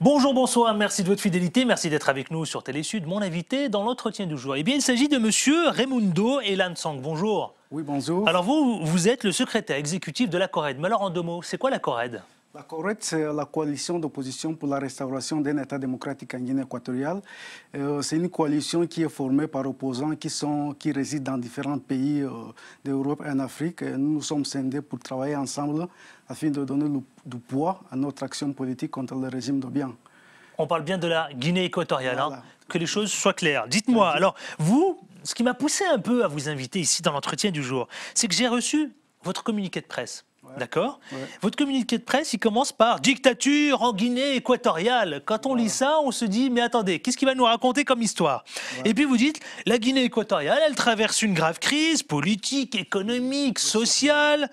Bonjour, bonsoir, merci de votre fidélité, merci d'être avec nous sur Télésud. Mon invité dans l'entretien du jour, eh bien, il s'agit de monsieur Raimundo Elansang. Bonjour. Oui, bonjour. Alors vous êtes le secrétaire exécutif de la CORED. Mais alors en deux mots, c'est quoi la CORED? La CORED, c'est la coalition d'opposition pour la restauration d'un État démocratique en Guinée équatoriale. C'est une coalition qui est formée par opposants qui résident dans différents pays d'Europe et en Afrique. Et nous nous sommes scindés pour travailler ensemble afin de donner du poids à notre action politique contre le régime d'Obiang. On parle bien de la Guinée équatoriale, voilà. hein, que les choses soient claires. Dites-moi, alors vous, ce qui m'a poussé un peu à vous inviter ici dans l'entretien du jour, c'est que j'ai reçu votre communiqué de presse. D'accord. Votre communiqué de presse, il commence par « Dictature en Guinée équatoriale ». Quand on lit ça, on se dit « Mais attendez, qu'est-ce qu'il va nous raconter comme histoire ?» Et puis vous dites « La Guinée équatoriale, elle traverse une grave crise politique, économique, sociale ».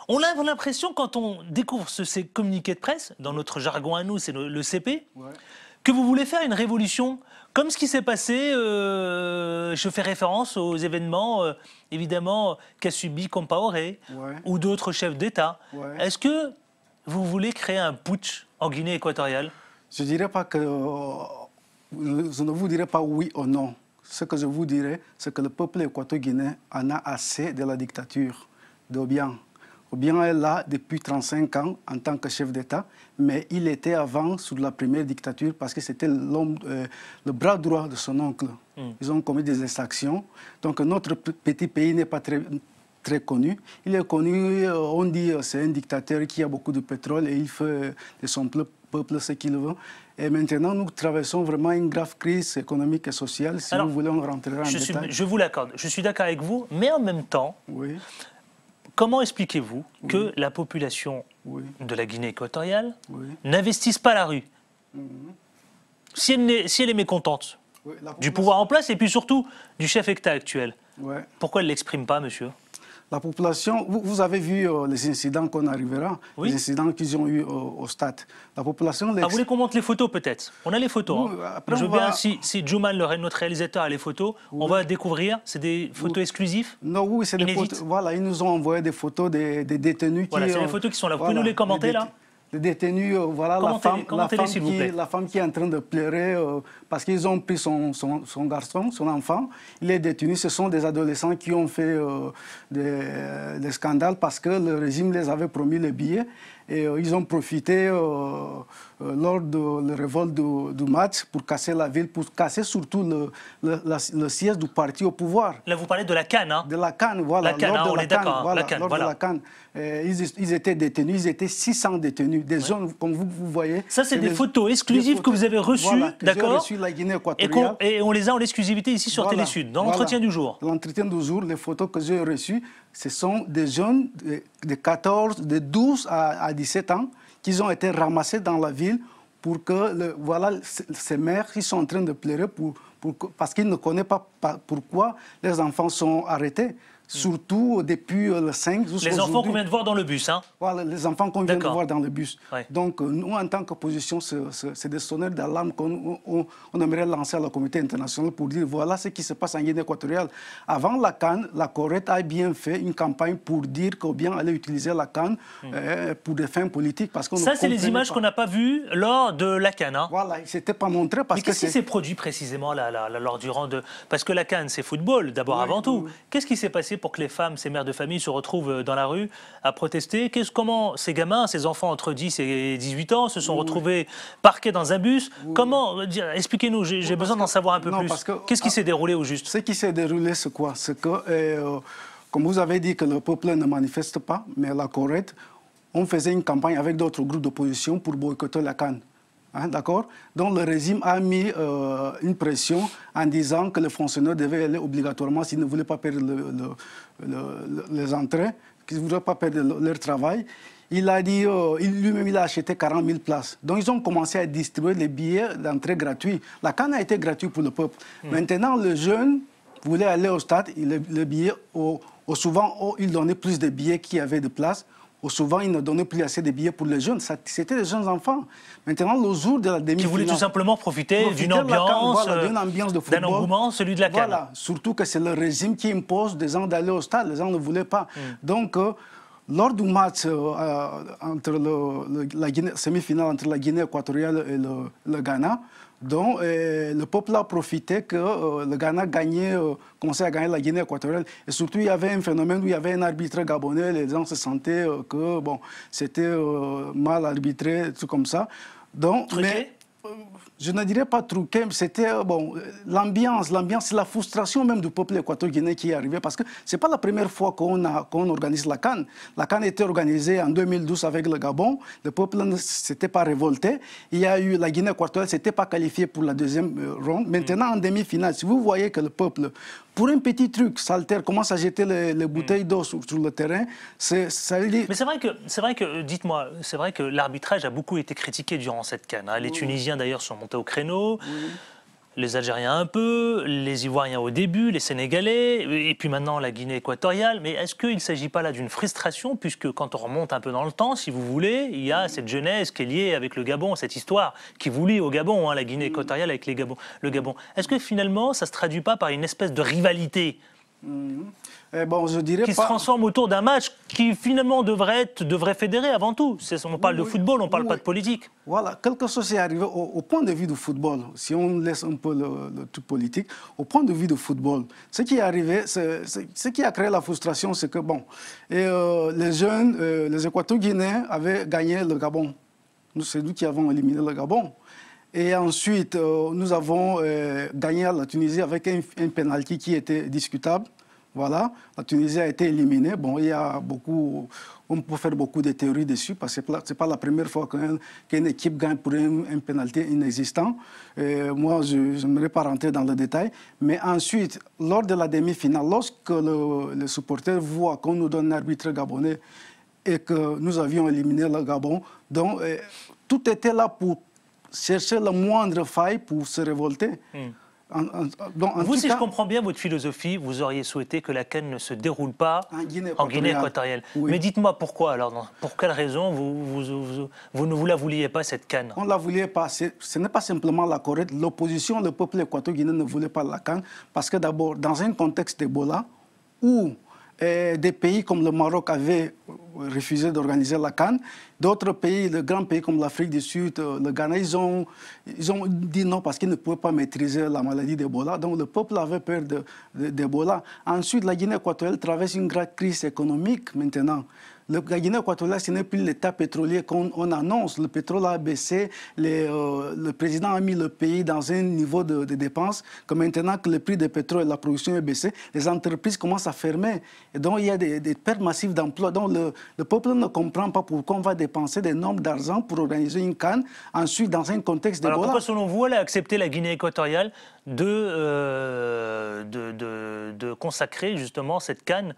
On a l'impression, quand on découvre ces communiqués de presse, dans notre jargon à nous, c'est le CP, que vous voulez faire une révolution, comme ce qui s'est passé, je fais référence aux événements, évidemment, qu'a subi Compaoré ou d'autres chefs d'État. Est-ce que vous voulez créer un putsch en Guinée équatoriale? Je dirais pas que... je ne vous dirai pas oui ou non. Ce que je vous dirais, c'est que le peuple équato-guinéen en a assez de la dictature d'Obiang. Obiang est là depuis 35 ans en tant que chef d'État, mais il était avant sous la première dictature parce que c'était le bras droit de son oncle. Ils ont commis des exactions. Donc notre petit pays n'est pas très connu. Il est connu, on dit c'est un dictateur qui a beaucoup de pétrole et il fait de son peuple ce qu'il veut. Et maintenant, nous traversons vraiment une grave crise économique et sociale. Si vous voulez, on rentrera en détail. Je vous l'accorde, je suis d'accord avec vous, mais en même temps... Comment expliquez-vous que la population de la Guinée équatoriale n'investisse pas la rue si elle est mécontente du pouvoir en place et puis surtout du chef d'État actuel? Pourquoi elle ne l'exprime pas, monsieur? La population, vous avez vu les incidents qu'on arrivera, les incidents qu'ils ont eu au stade. La population... vous voulez qu'on montre les photos peut-être? On a les photos. Après, je veux bien, si Juman, notre réalisateur, a les photos, on va découvrir. C'est des photos exclusives? Non, oui, c'est des photos. Voilà, ils nous ont envoyé des photos des détenus. Voilà, c'est les photos qui sont là. Vous pouvez nous les commenter là? Les détenus, voilà, la femme qui est en train de pleurer parce qu'ils ont pris son garçon, son enfant. Il est détenu. Ce sont des adolescents qui ont fait des scandales parce que le régime les avait promis les billets. Et ils ont profité lors de la révolte du match pour casser la ville, pour casser surtout le siège du parti au pouvoir. Là, vous parlez de la CAN, hein? De la CAN, voilà. La CAN, on est d'accord. Lors de la CAN, ils étaient détenus, ils étaient 600 détenus, des jeunes, comme vous voyez. Ça, c'est des photos exclusives que vous avez reçues, d'accord? Reçues de la Guinée équatoriale. Et on les a en exclusivité ici sur Télésud, dans l'entretien du jour. L'entretien du jour, les photos que j'ai reçues, ce sont des jeunes de 14, de 12 à 17 ans qui ont été ramassés dans la ville pour que, voilà, ces mères qui sont en train de pleurer parce qu'ils ne connaissent pas pourquoi les enfants sont arrêtés. Surtout depuis le 5 jusqu'à aujourd'hui. Les enfants qu'on vient de voir dans le bus, hein? Voilà, les enfants qu'on vient de voir dans le bus. Donc, nous, en tant qu'opposition, c'est des sonneurs d'alarme qu'on aimerait lancer à la communauté internationale pour dire voilà ce qui se passe en Guinée équatoriale. Avant la CAN, la CORED a bien fait une campagne pour dire qu'Obiang allait utiliser la CAN pour des fins politiques. Parce ça, c'est les images qu'on n'a pas vues lors de la CAN, hein? Voilà, il s'était pas montré parce que... Mais qu'est-ce qui s'est produit précisément lors du rang de... Parce que la CAN, c'est football, d'abord, avant tout. Qu'est-ce qui s'est passé pour que les femmes, ces mères de famille, se retrouvent dans la rue à protester? Comment ces gamins, ces enfants entre 10 et 18 ans se sont retrouvés parqués dans un bus? Comment, expliquez-nous, j'ai besoin d'en savoir un peu plus. Qu'est-ce qui s'est déroulé au juste? Ce qui s'est déroulé, c'est quoi? C'est que, comme vous avez dit que le peuple ne manifeste pas, mais la CORED, on faisait une campagne avec d'autres groupes d'opposition pour boycotter la CAN. Hein, d'accord? Donc le régime a mis une pression en disant que les fonctionnaires devaient aller obligatoirement s'ils ne voulaient pas perdre les entrées, qu'ils ne voulaient pas perdre leur travail. Il a dit, lui-même, il a acheté 40 000 places. Donc ils ont commencé à distribuer les billets d'entrée gratuits. La CAN a été gratuite pour le peuple. Maintenant, le jeune voulait aller au stade, le billet, souvent, il donnait plus de billets qu'il y avait de places. souvent, ils ne donnaient plus assez de billets pour les jeunes. C'était des jeunes enfants. Maintenant, le jour de la demi-finale... Qui voulaient tout simplement profiter d'une ambiance, de football. D'un engouement, celui de la CAN. Voilà, surtout que c'est le régime qui impose des gens d'aller au stade. Les gens ne voulaient pas. Donc, lors du match entre la semi-finale entre la Guinée équatoriale et le Ghana, donc, le peuple a profité que le Ghana commençait à gagner la Guinée équatoriale. Et surtout, il y avait un phénomène où il y avait un arbitre gabonais. Les gens se sentaient que c'était mal arbitré, tout comme ça. Donc, mais je ne dirais pas truqué, c'était l'ambiance, c'est la frustration même du peuple équateur-guinéen qui est arrivé, parce que ce n'est pas la première fois qu'on organise la CAN. La CAN était organisée en 2012 avec le Gabon, le peuple ne s'était pas révolté, il y a eu la Guinée équatoriale, ne s'était pas qualifiée pour la deuxième ronde. Maintenant, en demi-finale, si vous voyez que le peuple, pour un petit truc, s'altère, commence à jeter les bouteilles d'eau sur le terrain, ça veut dire... Mais c'est vrai que dites-moi, c'est vrai que l'arbitrage a beaucoup été critiqué durant cette CAN. Hein. Les Tunisiens d'ailleurs sont montés au créneau, les Algériens un peu, les Ivoiriens au début, les Sénégalais, et puis maintenant la Guinée équatoriale. Mais est-ce qu'il ne s'agit pas là d'une frustration, puisque quand on remonte un peu dans le temps, si vous voulez, il y a cette genèse qui est liée avec le Gabon, cette histoire qui vous lie au Gabon, hein, la Guinée équatoriale avec le Gabon. Est-ce que finalement ça ne se traduit pas par une espèce de rivalité je dirais qui se transforme autour d'un match qui finalement devrait fédérer avant tout? On parle de football, on ne parle pas de politique. Voilà, quelque chose est arrivé au point de vue du football, si on laisse un peu le truc politique, au point de vue du football. Ce qui est arrivé, ce qui a créé la frustration, c'est que les jeunes, les Équato-Guinéens avaient gagné le Gabon. C'est nous qui avons éliminé le Gabon. Et ensuite, nous avons gagné la Tunisie avec un penalty qui était discutable. Voilà, la Tunisie a été éliminée. Bon, il y a beaucoup, on peut faire beaucoup de théories dessus, parce que ce n'est pas la première fois qu'une équipe gagne pour un penalty inexistant. Moi, je n'aimerais pas rentrer dans le détail. Mais ensuite, lors de la demi-finale, lorsque les supporters voient qu'on nous donne un arbitre gabonais et que nous avions éliminé le Gabon, donc tout était là pour chercher la moindre faille pour se révolter. Si je comprends bien votre philosophie, vous auriez souhaité que la CAN ne se déroule pas en Guinée équatoriale. Oui. Mais dites-moi pourquoi alors, pour quelle raison vous ne vous la vouliez pas, cette CAN? On ne la voulait pas. Ce n'est pas simplement la Corée. L'opposition, le peuple équato-guinéen ne voulait pas la CAN parce que d'abord, dans un contexte d'Ebola, où des pays comme le Maroc avaient refusé d'organiser la CAN. D'autres pays, de grands pays comme l'Afrique du Sud, le Ghana, ils ont dit non parce qu'ils ne pouvaient pas maîtriser la maladie d'Ebola. Donc le peuple avait peur d'Ebola. Ensuite, la Guinée équatoriale traverse une grave crise économique maintenant. La Guinée équatoriale, ce n'est plus l'État pétrolier qu'on annonce. Le pétrole a baissé, le président a mis le pays dans un niveau de dépenses que maintenant que le prix du pétrole et la production est baissé, les entreprises commencent à fermer. Et donc, il y a des pertes massives d'emplois. Donc, le peuple ne comprend pas pourquoi on va dépenser des nombres d'argent pour organiser une CAN, ensuite dans un contexte d'Ebola. Alors, pourquoi, selon vous, elle a accepté la Guinée équatoriale de consacrer justement cette CAN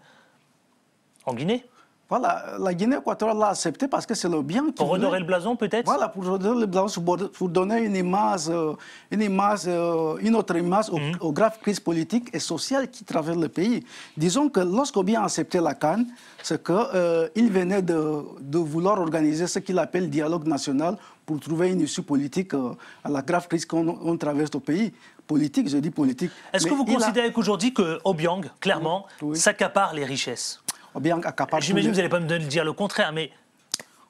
en Guinée? Voilà, la Guinée équatoriale l'a accepté parce que c'est le bien qui Pour redorer le blason, peut-être? Voilà, pour redorer le blason, pour donner une autre image aux graves crises politiques et sociales qui traversent le pays. Disons que lorsqu'on a accepté la CAN, c'est qu'il venait de vouloir organiser ce qu'il appelle le dialogue national pour trouver une issue politique à la grave crise qu'on traverse au pays. Politique, je dis politique. Est-ce que vous considérez qu'aujourd'hui que Obiang, clairement, s'accapare les richesses? J'imagine que vous n'allez pas me dire le contraire, mais...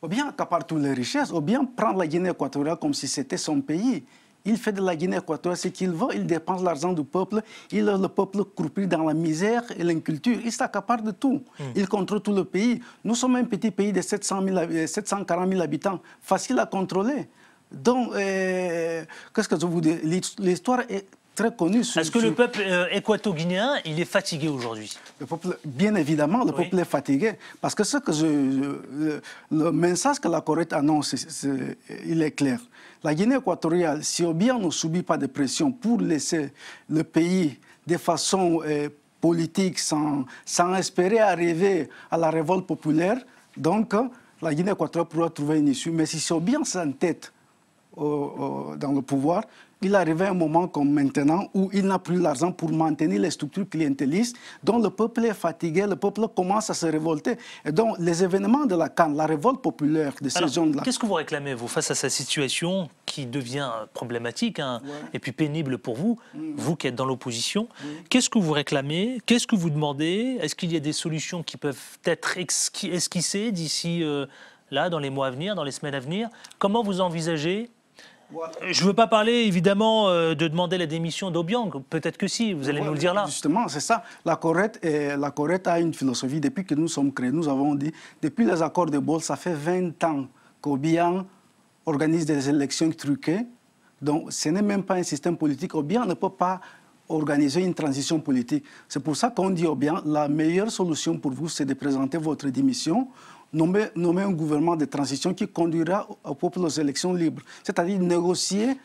Obiang accapare toutes les richesses. Obiang prend la Guinée équatoriale comme si c'était son pays. Il fait de la Guinée équatoriale ce qu'il veut, il dépense l'argent du peuple, il laisse le peuple croupir dans la misère et l'inculture. Il s'accapare de tout. Il contrôle tout le pays. Nous sommes un petit pays de 740 000 habitants, facile à contrôler. Donc, qu'est-ce que je vous dis? L'histoire est très connue. Est-ce que le peuple équato-guinéen, il est fatigué aujourd'hui? Bien évidemment, le peuple est fatigué. Parce que le message que la Corée annonce, il est clair. La Guinée équatoriale, si Obiang ne subit pas de pression pour laisser le pays de façon politique, sans espérer arriver à la révolte populaire, donc la Guinée équatoriale pourra trouver une issue. Mais si Obiang s'entête dans le pouvoir, il arrivait un moment comme maintenant où il n'a plus l'argent pour maintenir les structures clientélistes, dont le peuple est fatigué, le peuple commence à se révolter. Et donc, les événements de la CAN, la révolte populaire de ces jeunes-là... Qu'est-ce que vous réclamez, vous, face à cette situation qui devient problématique et puis pénible pour vous, vous qui êtes dans l'opposition? Qu'est-ce que vous réclamez? Qu'est-ce que vous demandez? Est-ce qu'il y a des solutions qui peuvent être esquissées d'ici, là, dans les mois à venir, dans les semaines à venir? Comment vous envisagez? Je ne veux pas parler, évidemment, de demander la démission d'Obiang. Peut-être que si, vous allez nous le dire là. Justement, c'est ça. La Corette a une philosophie. Depuis que nous sommes créés, nous avons dit, depuis les accords de Bâle, ça fait 20 ans qu'Obiang organise des élections truquées. Donc, ce n'est même pas un système politique. Obiang ne peut pas organiser une transition politique. C'est pour ça qu'on dit Obiang, la meilleure solution pour vous, c'est de présenter votre démission, nommer un gouvernement de transition qui conduira au peuple aux élections libres. C'est-à-dire négocier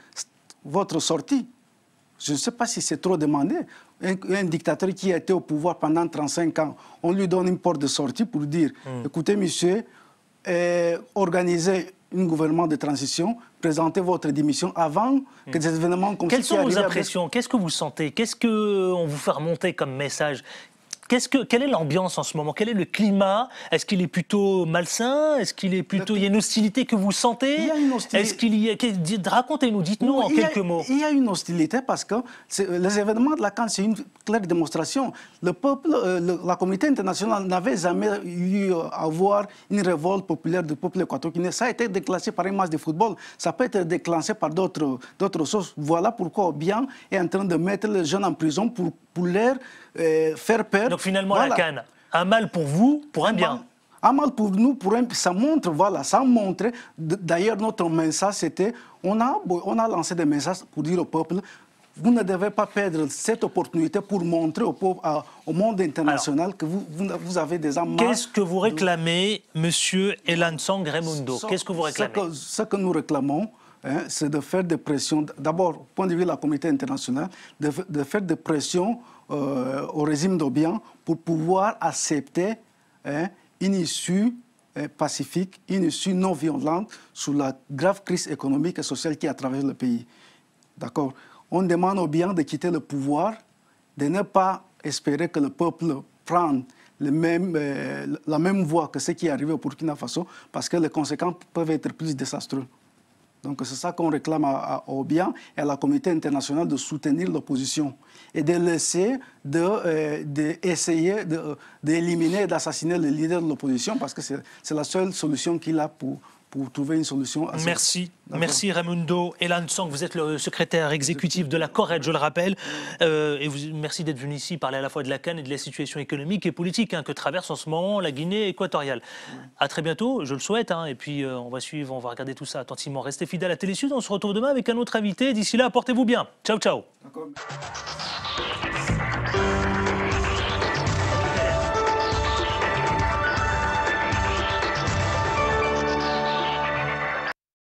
votre sortie. Je ne sais pas si c'est trop demandé. Un dictateur qui a été au pouvoir pendant 35 ans, on lui donne une porte de sortie pour dire écoutez, monsieur, organisez un gouvernement de transition, présentez votre démission avant que des événements comme ça. Quelles sont vos impressions? Qu'est-ce que vous sentez? Qu'est-ce qu'on vous fait remonter comme message? Quelle est l'ambiance en ce moment? Quel est le climat? Est-ce qu'il est plutôt malsain? Est-ce qu'il est plutôt... Il y a une hostilité que vous sentez? Il y a une hostilité. Est-ce qu'il y a... Racontez-nous, dites-nous en quelques mots. Il y a une hostilité parce que les événements de la CAN, c'est une claire démonstration. Le peuple, la communauté internationale n'avait jamais eu à voir une révolte populaire du peuple équatorial. Ça a été déclenché par un match de football. Ça peut être déclenché par d'autres choses. Voilà pourquoi Obiang est en train de mettre les jeunes en prison pour leur faire peur. Donc finalement, voilà. La CAN, un mal pour vous, pour un bien. Un mal pour nous, pour un bien. Ça montre, voilà, ça montre. D'ailleurs, notre message, c'était, on a lancé des messages pour dire au peuple, vous ne devez pas perdre cette opportunité pour montrer au monde international que vous avez des armes. Qu'est-ce que vous réclamez, monsieur Elansong Raimundo? Qu'est-ce que vous réclamez? Ce que nous réclamons, c'est de faire des pressions, d'abord, au point de vue de la communauté internationale, de faire des pressions au régime d'Obiang pour pouvoir accepter une issue pacifique, une issue non violente sur la grave crise économique et sociale qui a traversé le pays. D'accord? On demande au Obiang de quitter le pouvoir, de ne pas espérer que le peuple prenne la même voie que ce qui est arrivé au Burkina Faso, parce que les conséquences peuvent être plus désastreuses. Donc c'est ça qu'on réclame à Obiang et à la communauté internationale de soutenir l'opposition et de laisser, d'essayer d'éliminer et d'assassiner le leader de l'opposition parce que c'est la seule solution qu'il a pour trouver une solution. Merci. Merci Raimundo Elansong, vous êtes le secrétaire exécutif de la Corette, je le rappelle. Et merci d'être venu ici parler à la fois de la CAN et de la situation économique et politique que traverse en ce moment la Guinée équatoriale. À très bientôt, je le souhaite. Et puis on va suivre, on va regarder tout ça attentivement. Restez fidèles à Télé Sud, on se retrouve demain avec un autre invité. D'ici là, portez-vous bien. Ciao, ciao.